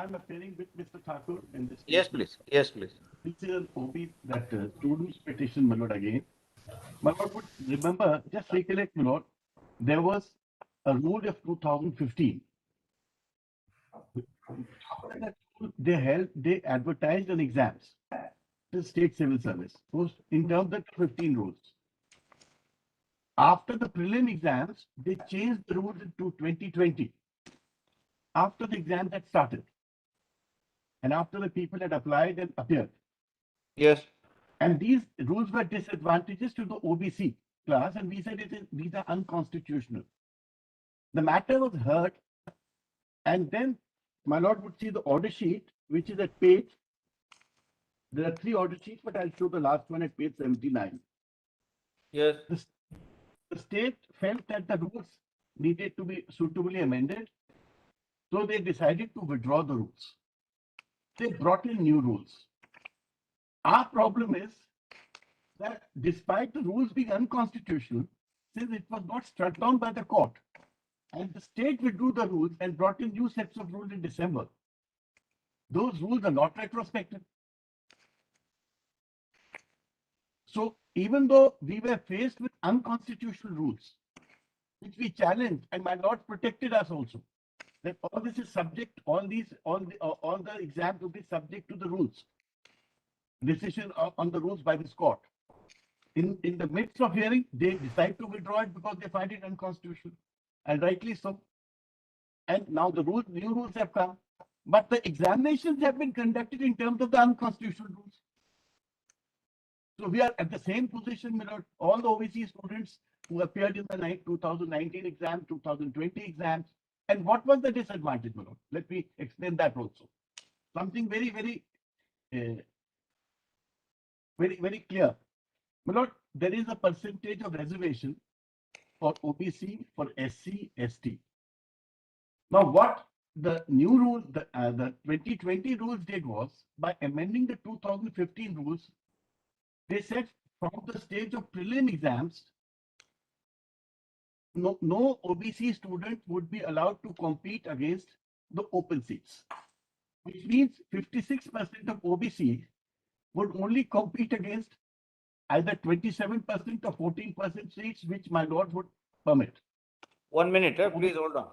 I'm appearing with Mr. Thakur in this case. Yes, please. Yes, please. This is an OB that students petition, my lord, again. My lord would remember, just recollect, my lord, there was a rule of 2015. After that rule, they advertised on exams, the state civil service, in terms of 15 rules. After the prelim exams, they changed the rules into 2020. After the exams had started, and after the people had applied and appeared. Yes. And these rules were disadvantages to the OBC class, and we said these are unconstitutional. The matter was heard, and then my lord would see the order sheet, which is at page. There are three order sheets, but I'll show the last one at page 79. Yes. The state felt that the rules needed to be suitably amended, so they decided to withdraw the rules. They brought in new rules. Our problem is that despite the rules being unconstitutional, since it was not struck down by the court, and the state withdrew the rules and brought in new sets of rules in December, those rules are not retrospective. So even though we were faced with unconstitutional rules, which we challenged, and my lord protected us also, that all this is subject, all the exams will be subject to the rules, decision on the rules by this court. In the midst of hearing, they decide to withdraw it because they find it unconstitutional, and rightly so. And now the new rules have come, but the examinations have been conducted in terms of the unconstitutional rules. So we are at the same position, all the OBC students who appeared in the 2019 exam, 2020 exams. And what was the disadvantage, Manoj? Let me explain that also. Something uh, very clear. Manoj, there is a percentage of reservation for OBC, for SC, ST. Now, what the new rule, the 2020 rules did was, by amending the 2015 rules, they said from the stage of prelim exams, no OBC student would be allowed to compete against the open seats, which means 56% of OBC would only compete against either 27% or 14% seats, which my lord would permit. 1 minute, please hold on.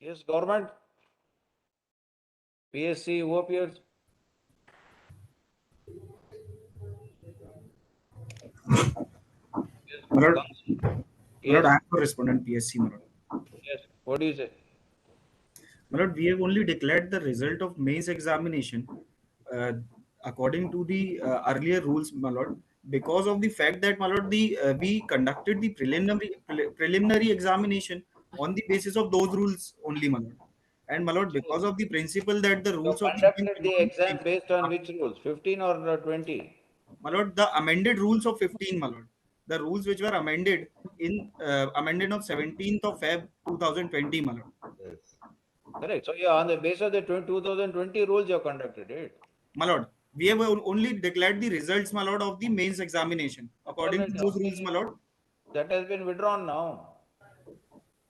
Yes, government. PSC, who appears? Yes, My lord, yes, I am a respondent PSC, my lord. yes. What do you say? My lord, we have only declared the result of mains examination uh, according to the earlier rules, my lord, because of the fact that, my lord, we conducted the preliminary examination on the basis of those rules only, my lord. And, my lord, So, because of the principle that the you rules of the game conducted the cannot be exam changed, based on which rules? 15 or 20? my lord, the amended rules of 15, my lord, the rules which were amended in amended of 17th of Feb 2020, my lord. Yes. Correct. So, yeah, on the basis of the 2020 rules, you have conducted it. My lord, we have only declared the results, my lord, of the mains examination All according right. to those rules, my lord. That has been withdrawn now.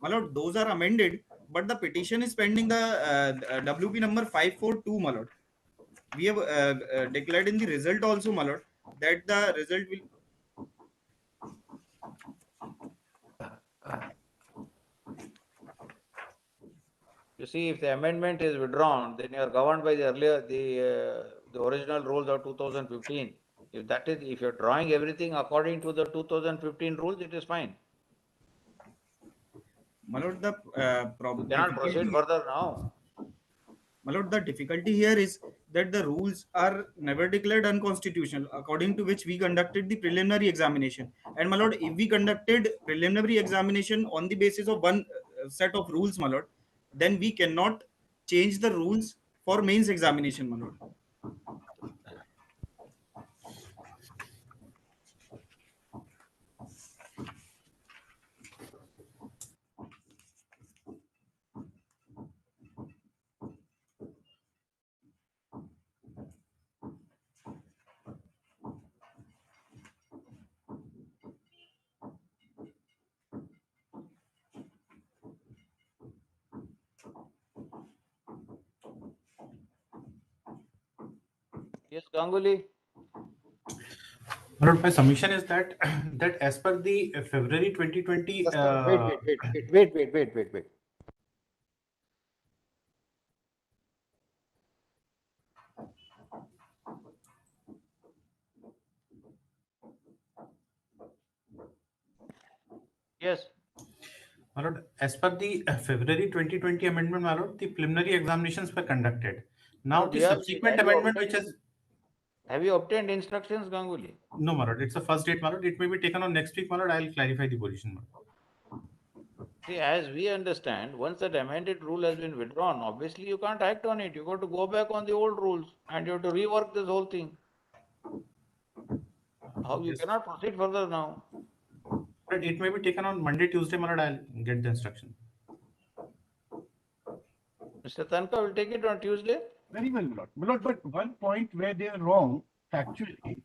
My lord, those are amended, but the petition is pending the WP number 542, my lord. We have declared in the result also, my lord, that the result will. You see, if the amendment is withdrawn, then you are governed by the earlier, the original rules of 2015. If that is, if you're drawing everything according to the 2015 rules, it is fine. My lord, the You cannot proceed difficulty, further now. my lord, the difficulty here is that the rules are never declared unconstitutional, according to which we conducted the preliminary examination. And, my lord, if we conducted preliminary examination on the basis of one set of rules, my lord, then we cannot change the rules for mains examination, my lord. Yes, Ganguly. My lord, my submission is that that as per the February 2020, Wait. Yes. my lord, as per the February 2020 amendment, my lord, the preliminary examinations were conducted. Now But the you subsequent amendment, which has have you obtained instructions, Ganguly? no, my lord, it's the first date, my lord. It may be taken on next week, my lord. I'll clarify the position, my lord. See, as we understand, once that amended rule has been withdrawn, obviously you can't act on it. You got to go back on the old rules and you have to rework this whole thing. How you Yes. cannot proceed further now. But it may be taken on Monday, Tuesday, my lord. I'll get the instruction. Mr. Tanka will take it on Tuesday. Very well, my lord. My lord, but one point where they are wrong, factually,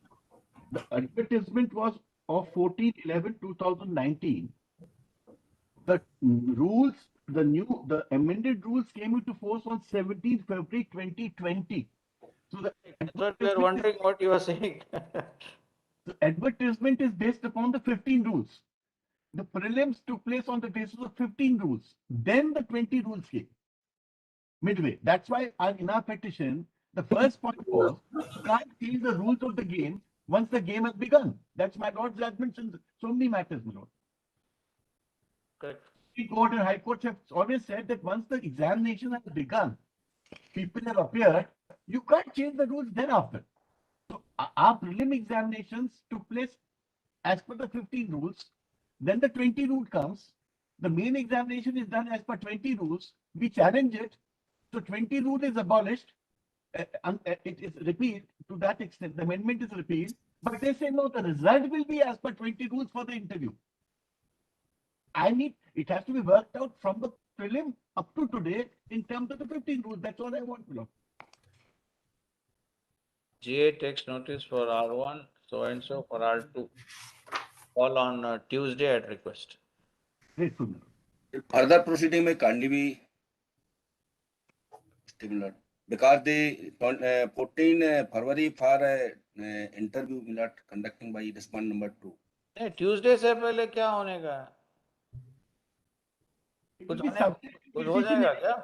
the advertisement was of 14/11/2019. The rules, the amended rules came into force on 17th February 2020. So the That's what we are advertisement wondering what you are saying. the advertisement is based upon the 15 rules. The prelims took place on the basis of 15 rules. Then the 20 rules came midway. That's why in our petition, the first point was you can't change the rules of the game once the game has begun. That's my Lord's judgment in so many matters, my Lord. Correct. Supreme Court and High Court have always said that once the examination has begun, people have appeared, you can't change the rules thereafter. So our prelim examinations took place as per the 15 rules. Then the 20 rule comes. The main examination is done as per 20 rules. We challenge it. So 20 rule is abolished. It is repealed to that extent. The amendment is repealed. But they say no, the result will be as per 20 rules for the interview. It has to be worked out from the prelim up to today in terms of the 15 rules. That's all I want to know. GA takes notice for R1, so and so for R2. Call on Tuesday at request. Grateful, my lord. Further proceeding may kindly be stimulated because the 14 February for interview will not conducting by respondent number 2. नहीं, Tuesday से पहले क्या होने का है? It will कुछ be होने subject कुछ हो जाएगा क्या?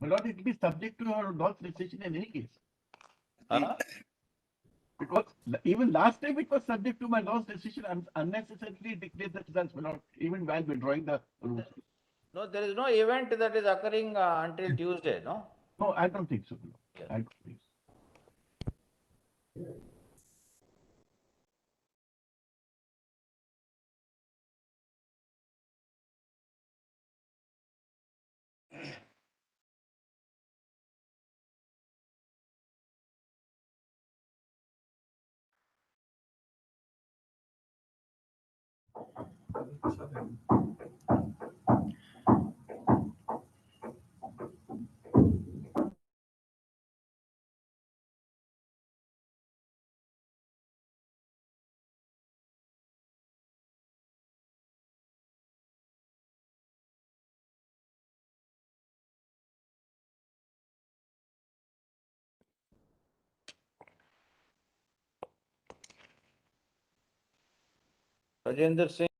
My lord, it will be subject to your lord's decision in any case. हाँ? Because even last time it was subject to my lord's decision and unnecessarily declared the results, my lord, even while withdrawing the rules. No, there is no event that is occurring until Tuesday, no? No, I don't think so. My lord. Yes. I don't think so. Rajendra Singh.